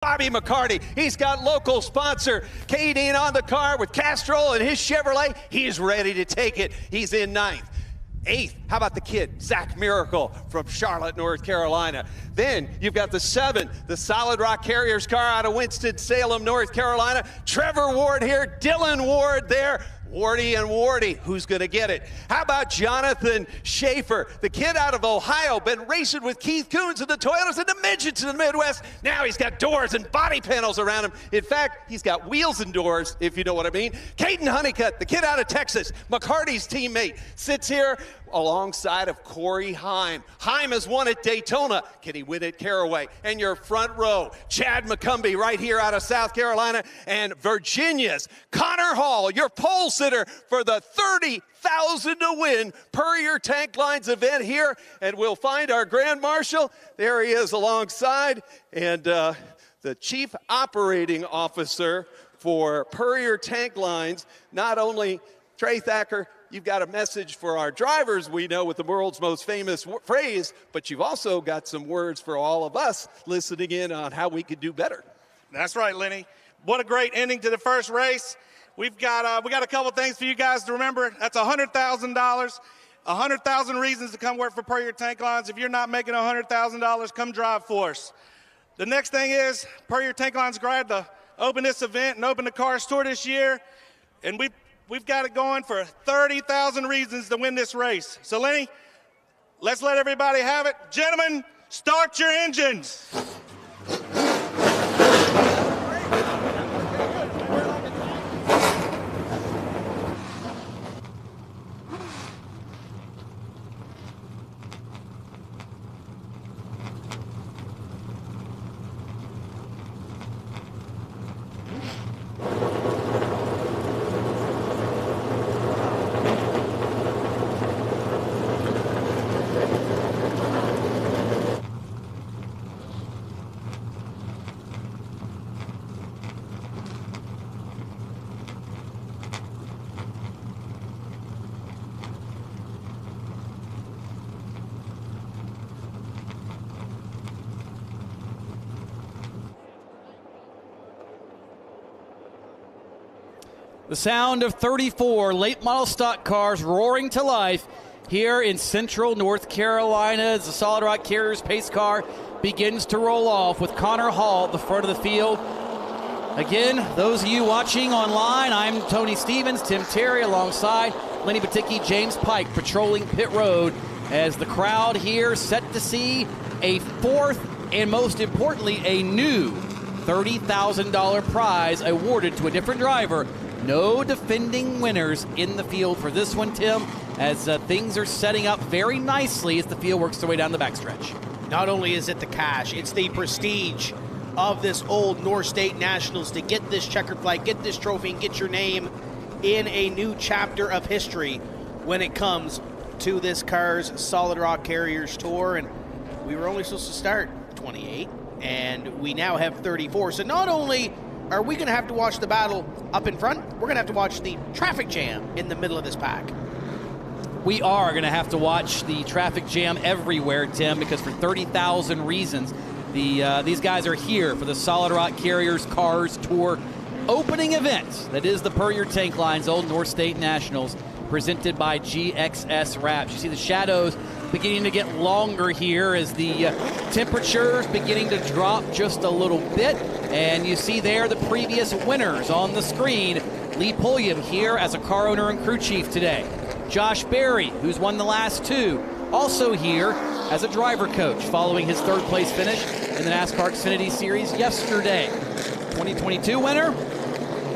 Bobby McCarty, he's got local sponsor Kadeen on the car with Castrol and his Chevrolet. He's ready to take it. He's in ninth. Eighth, how about the kid, Zach Miracle from Charlotte, North Carolina. Then you've got the seven, the Solid Rock Carriers car out of Winston-Salem, North Carolina. Trevor Ward here, Dylan Ward there. Wardy and Wardy, who's going to get it? How about Jonathan Schaefer, the kid out of Ohio, been racing with Keith Coons and the Toyotas and the midgets in the Midwest. Now he's got doors and body panels around him. In fact, he's got wheels and doors, if you know what I mean. Caden Honeycutt, the kid out of Texas, McCarty's teammate, sits here alongside of Corey Heim. Heim has won at Daytona. Can he win at Caraway? And your front row, Chad McCumbee right here out of South Carolina, and Virginia's Connor Hall, your pole sitter for the 30,000 to win Puryear Tank Lines event here. And we'll find our Grand Marshal. There he is alongside. And the Chief Operating Officer for Puryear Tank Lines, not only Trey Thacker, you've got a message for our drivers, we know, with the world's most famous phrase, but you've also got some words for all of us listening in on how we could do better. That's right, Lenny. What a great ending to the first race. We got a couple things for you guys to remember. That's $100,000, 100,000 reasons to come work for Puryear Tank Lines. If you're not making $100,000, come drive for us. The next thing is Puryear Tank Lines glad to open this event and open the Cars Tour this year, and We've got it going for 30,000 reasons to win this race. So, Lenny, let's let everybody have it. Gentlemen, start your engines. The sound of 34 late model stock cars roaring to life here in central North Carolina as the Solid Rock Carriers pace car begins to roll off with Connor Hall at the front of the field. Again, those of you watching online, I'm Tony Stevens, Tim Terry alongside Lenny Baticki, James Pike patrolling pit road as the crowd here set to see a fourth and most importantly a new $30,000 prize awarded to a different driver. No defending winners in the field for this one, Tim, as things are setting up very nicely as the field works their way down the backstretch. Not only is it the cash, it's the prestige of this old North State Nationals to get this checkered flag, get this trophy, and get your name in a new chapter of history when it comes to this car's Solid Rock Carriers Tour. And we were only supposed to start 28, and we now have 34. So not only are we going to have to watch the battle up in front, we're going to have to watch the traffic jam in the middle of this pack. We are going to have to watch the traffic jam everywhere, Tim, because for 30,000 reasons, these guys are here for the Solid Rock Carriers Cars Tour opening event. That is the Puryear Tank Lines Old North State Nationals, presented by GXS Wraps. You see the shadows beginning to get longer here as the temperatures beginning to drop just a little bit. And you see there the previous winners on the screen. Lee Pulliam here as a car owner and crew chief today. Josh Berry, who's won the last two, also here as a driver coach following his third place finish in the NASCAR Xfinity Series yesterday. 2022 winner,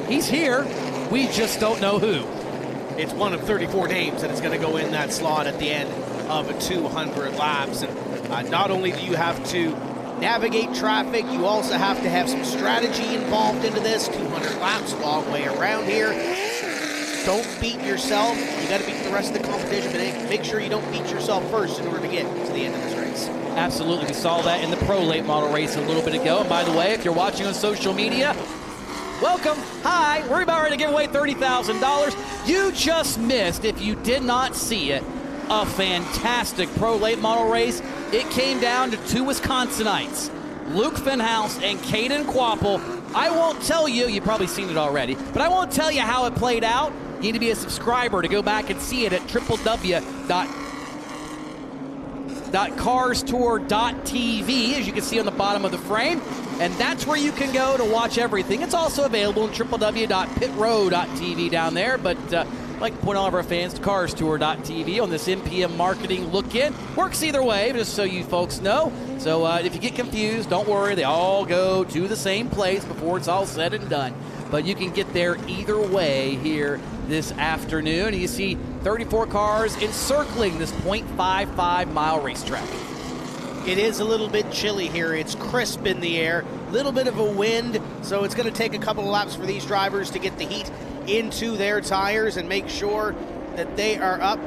he's here. We just don't know who. It's one of 34 names that is going to go in that slot at the end of 200 laps. And not only do you have to navigate traffic, you also have to have some strategy involved into this. 200 laps, a long way around here. Don't beat yourself. You got to beat the rest of the competition, but make sure you don't beat yourself first in order to get to the end of this race. Absolutely. We saw that in the pro late model race a little bit ago. And by the way, if you're watching on social media, welcome. Hi. We're about ready to give away $30,000. You just missed, if you did not see it, a fantastic pro late model race. It came down to two Wisconsinites. Luke Finhouse and Caden Quapple. I won't tell you, you've probably seen it already, but I won't tell you how it played out. You need to be a subscriber to go back and see it at www.carstour.tv, as you can see on the bottom of the frame. And that's where you can go to watch everything. It's also available in www.pitrow.tv down there, but I'd like to point all of our fans to carstour.tv on this MPM marketing look-in. Works either way, just so you folks know. So if you get confused, don't worry. They all go to the same place before it's all said and done. But you can get there either way here this afternoon. And you see 34 cars encircling this 0.55-mile racetrack. It is a little bit chilly here. It's crisp in the air, little bit of a wind, so it's going to take a couple of laps for these drivers to get the heat into their tires and make sure that they are up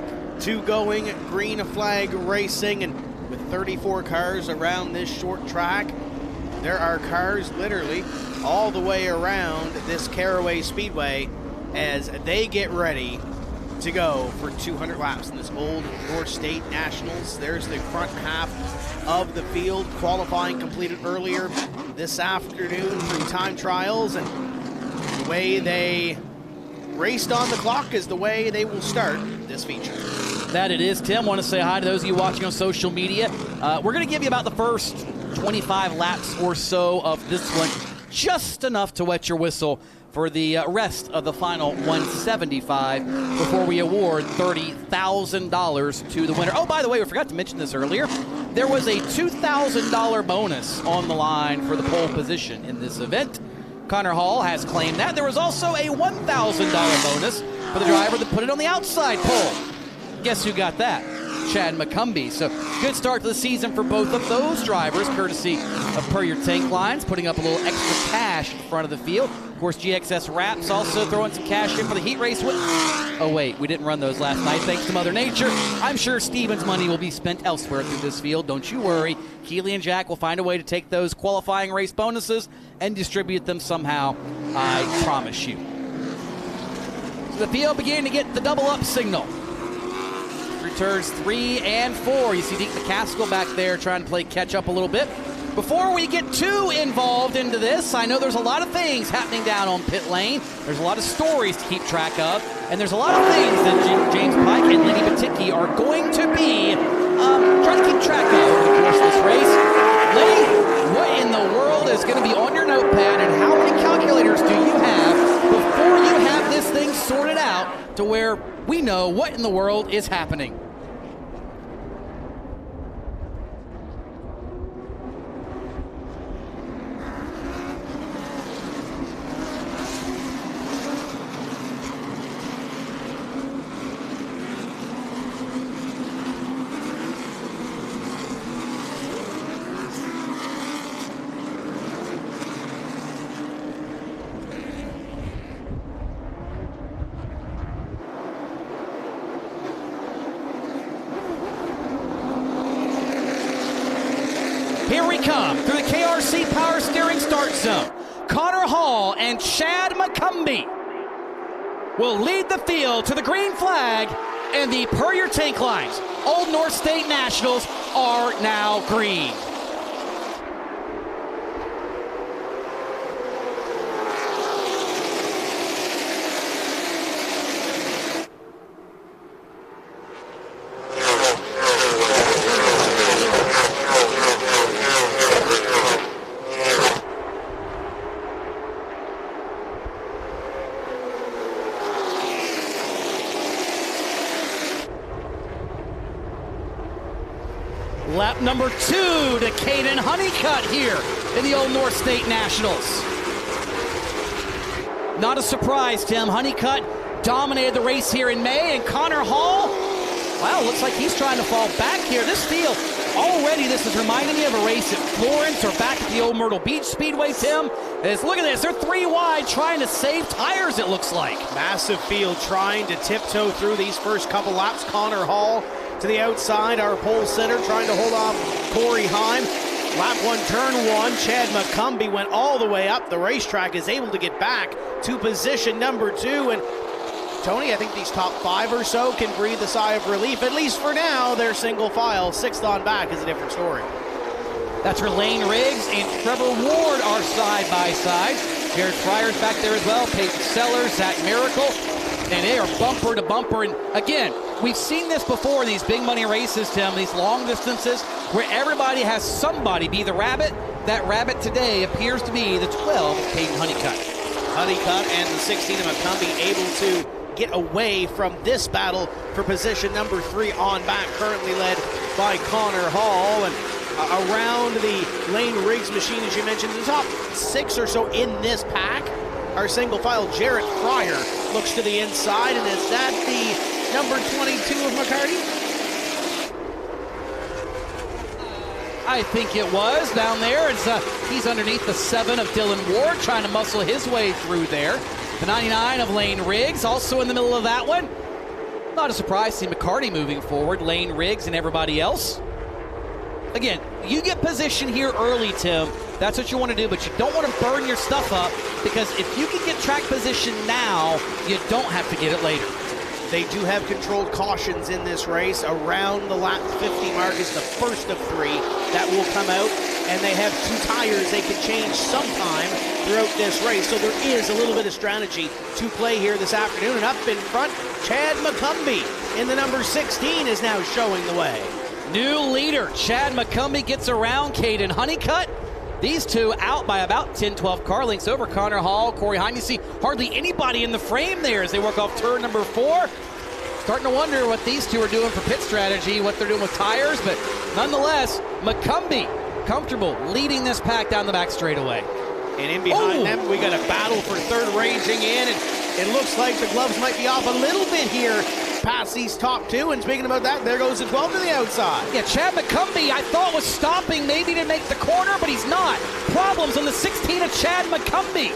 to going green flag racing. And with 34 cars around this short track, there are cars literally all the way around this Caraway Speedway as they get ready to go for 200 laps in this old North State Nationals. There's the front half of the field. Qualifying completed earlier this afternoon through time trials, and the way they raced on the clock is the way they will start this feature. That it is, Tim. Want to say hi to those of you watching on social media. We're going to give you about the first 25 laps or so of this one, just enough to wet your whistle for the rest of the final 175 before we award $30,000 to the winner. Oh, by the way, we forgot to mention this earlier. There was a $2,000 bonus on the line for the pole position in this event. Connor Hall has claimed that. There was also a $1,000 bonus for the driver that put it on the outside pole. Guess who got that? Chad McCumbee. So good start to the season for both of those drivers, courtesy of Per Your Tank Lines, putting up a little extra cash in front of the field. Of course, GXS Wraps also throwing some cash in for the heat race. Oh, wait, we didn't run those last night, thanks to Mother Nature. I'm sure Steven's money will be spent elsewhere through this field. Don't you worry. Keely and Jack will find a way to take those qualifying race bonuses and distribute them somehow, I promise you. So the field beginning to get the double-up signal. Turns 3 and 4. You see Deke McCaskill back there trying to play catch up a little bit. Before we get too involved into this, I know there's a lot of things happening down on pit lane. There's a lot of stories to keep track of, and there's a lot of things that James Pike and Lenny Baticki are going to be trying to keep track of over the course of this race. Lenny, what in the world is going to be on your notepad, and how many calculators do you have before you have this thing sorted out to where we know what in the world is happening? Here we come through the KRC Power Steering start zone. Connor Hall and Chad McCumbee will lead the field to the green flag, and the Per Your Tank Lines Old North State Nationals are now green. Lap number 2 to Caden Honeycutt here in the Old North State Nationals. Not a surprise, Tim. Honeycutt dominated the race here in May, and Connor Hall, well, looks like he's trying to fall back here. This field, already this is reminding me of a race at Florence or back at the old Myrtle Beach Speedway, Tim. Look at this, they're 3 wide trying to save tires, it looks like. Massive field trying to tiptoe through these first couple laps. Connor Hall to the outside, our pole center, trying to hold off Corey Heim. Lap 1, turn 1, Chad McCumbee went all the way up the racetrack, is able to get back to position number 2. And Tony, I think these top 5 or so can breathe a sigh of relief, at least for now. They're single file. 6th on back is a different story. That's where Lane Riggs and Trevor Ward are side by side. Jared Fryer's back there as well. Peyton Sellers, Zach Miracle. And they are bumper to bumper. And again, we've seen this before in these big money races, Tim, these long distances where everybody has somebody be the rabbit. That rabbit today appears to be the 12, Peyton Honeycutt. Honeycutt and the 16 of McCumbee able to get away from this battle for position number 3 on back, currently led by Connor Hall. And around the Lane Riggs machine, as you mentioned, the top 6 or so in this pack are single file. Jarrett Fryer looks to the inside, and is that the number 22 of McCarty? I think it was down there. He's underneath the 7 of Dylan Ward, trying to muscle his way through there. The 99 of Lane Riggs, also in the middle of that one. Not a surprise to see McCarty moving forward, Lane Riggs and everybody else. Again, you get position here early, Tim. That's what you want to do, but you don't want to burn your stuff up, because if you can get track position now, you don't have to get it later. They do have controlled cautions in this race. Around the lap 50 mark is the first of 3 that will come out, and they have 2 tires they can change sometime throughout this race. So there is a little bit of strategy to play here this afternoon. And up in front, Chad McCumbee in the number 16 is now showing the way. New leader, Chad McCumbee gets around Caden Honeycutt. These two out by about 10-12 car lengths over Connor Hall, Corey Heim. You see hardly anybody in the frame there as they work off turn number 4. Starting to wonder what these two are doing for pit strategy, what they're doing with tires, but nonetheless, McCumbee comfortable leading this pack down the back straightaway. And in behind them, we got a battle for third raging in, and it looks like the gloves might be off a little bit here past these top 2. And speaking about that, there goes the 12 to the outside. Yeah, Chad McCumbee, I thought was stopping maybe to make the corner, but he's not. Problems on the 16 of Chad McCumbee.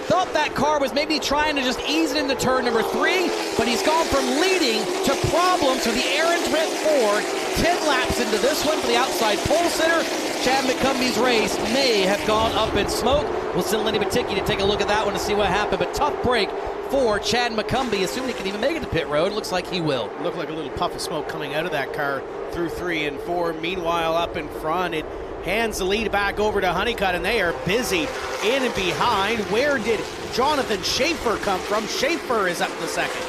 Thought that car was maybe trying to just ease it into turn number 3, but he's gone from leading to problems for the Aaron Brent Ford. 10 laps into this one for the outside pole sitter. Chad McCumbee's race may have gone up in smoke. We'll send Lenny Baticki to take a look at that one to see what happened, but tough break for Chad McCumbee, assuming he can even make it to pit road. Looks like he will. Looked like a little puff of smoke coming out of that car through 3 and 4. Meanwhile, up in front, it hands the lead back over to Honeycutt, and they are busy in and behind. Where did Jonathan Schaefer come from? Schaefer is up the second.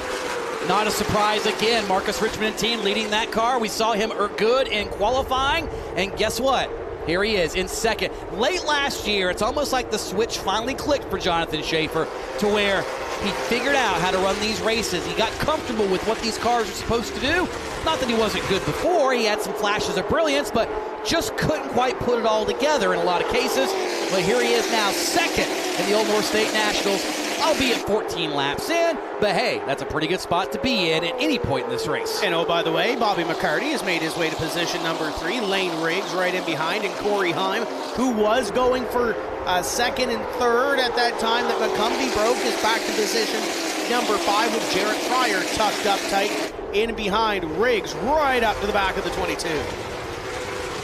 Not a surprise again. Marcus Richmond and team leading that car. We saw him good in qualifying, and guess what? Here he is in second. Late last year, it's almost like the switch finally clicked for Jonathan Schaefer to where he figured out how to run these races. He got comfortable with what these cars are supposed to do. Not that he wasn't good before. He had some flashes of brilliance, but just couldn't quite put it all together in a lot of cases. But here he is now, second in the Old North State Nationals, albeit 14 laps in. But hey, that's a pretty good spot to be in at any point in this race. And oh, by the way, Bobby McCarty has made his way to position number 3. Lane Riggs right in behind, and Corey Heim, who was going for second and third at that time that McCumbee broke, is back to position number 5 with Jarrett Fryer tucked up tight in behind. Riggs right up to the back of the 22.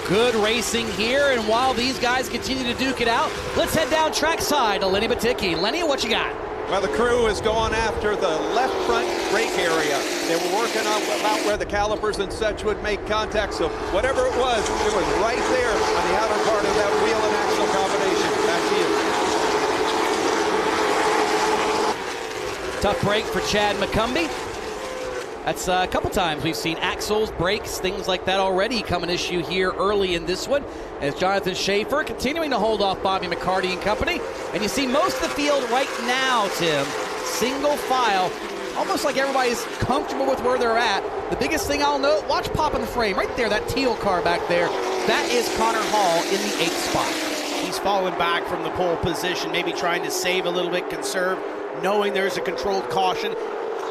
Good racing here, and while these guys continue to duke it out, let's head down trackside to Lenny Baticki. Lenny, what you got? Well, the crew is going after the left front brake area. They were working on about where the calipers and such would make contact, so whatever it was right there on the outer part of that wheel and axle combination. Back to you. Tough break for Chad McCumbee. That's a couple times we've seen axles, brakes, things like that already come an issue here early in this one. As Jonathan Schaefer continuing to hold off Bobby McCarty and company. And you see most of the field right now, Tim, single file, almost like everybody's comfortable with where they're at. The biggest thing I'll note, watch pop in the frame right there, that teal car back there. That is Connor Hall in the 8th spot. He's fallen back from the pole position, maybe trying to save a little bit, conserve, knowing there's a controlled caution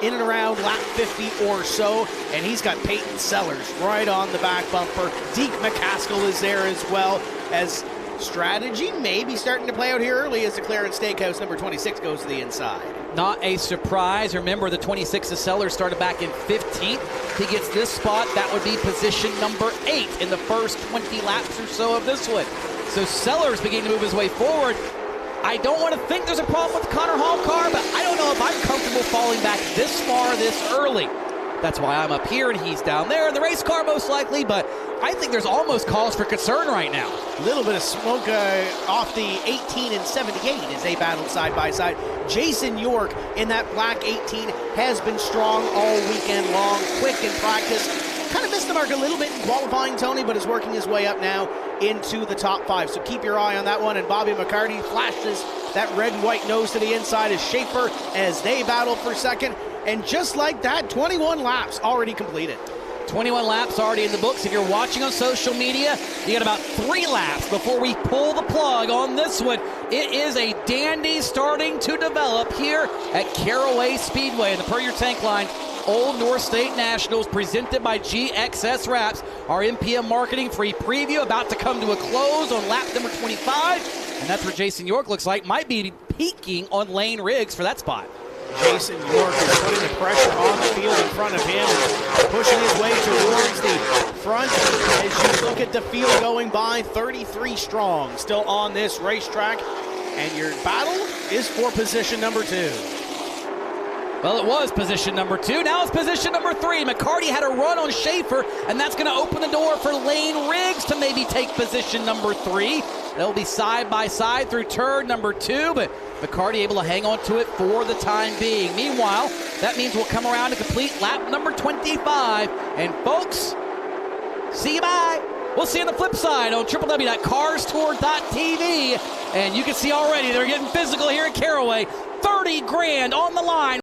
in and around lap 50 or so, and he's got Peyton Sellers right on the back bumper. Deke McCaskill is there as well, as strategy maybe starting to play out here early as the Clarence Steakhouse number 26 goes to the inside. Not a surprise. Remember, the 26 of Sellers started back in 15th. He gets this spot. That would be position number 8 in the first 20 laps or so of this one. So Sellers beginning to move his way forward. I don't want to think there's a problem with the Connor Hall car, but I don't know if I'm comfortable falling back this far this early. That's why I'm up here and he's down there in the race car most likely, but I think there's almost cause for concern right now. A little bit of smoke off the 18 and 78 as they battled side by side. Jason York in that black 18 has been strong all weekend long, quick in practice. Kind of missed the mark a little bit in qualifying, Tony, but is working his way up now into the top 5. So keep your eye on that one. And Bobby McCarty flashes that red and white nose to the inside as Schaefer as they battle for second. And just like that, 21 laps already completed. 21 laps already in the books. If you're watching on social media, you got about 3 laps before we pull the plug on this one. It is a dandy starting to develop here at Caraway Speedway in the Per Your Tank Line Old North State Nationals, presented by GXS Wraps. Our MPM marketing free preview about to come to a close on lap number 25. And that's where Jason York looks like might be peaking on Lane Riggs for that spot. Jason York is putting the pressure on the field in front of him, pushing his way towards the front as you look at the field going by, 33 strong still on this racetrack, and your battle is for position number 2. Well, it was position number 2. Now it's position number 3. McCarty had a run on Schaefer, and that's going to open the door for Lane Riggs to maybe take position number 3. They'll be side by side through turn number 2, but McCarty able to hang on to it for the time being. Meanwhile, that means we'll come around to complete lap number 25. And folks, see you bye. We'll see you on the flip side on www.carstour.tv. And you can see already they're getting physical here at Caraway. 30 grand on the line.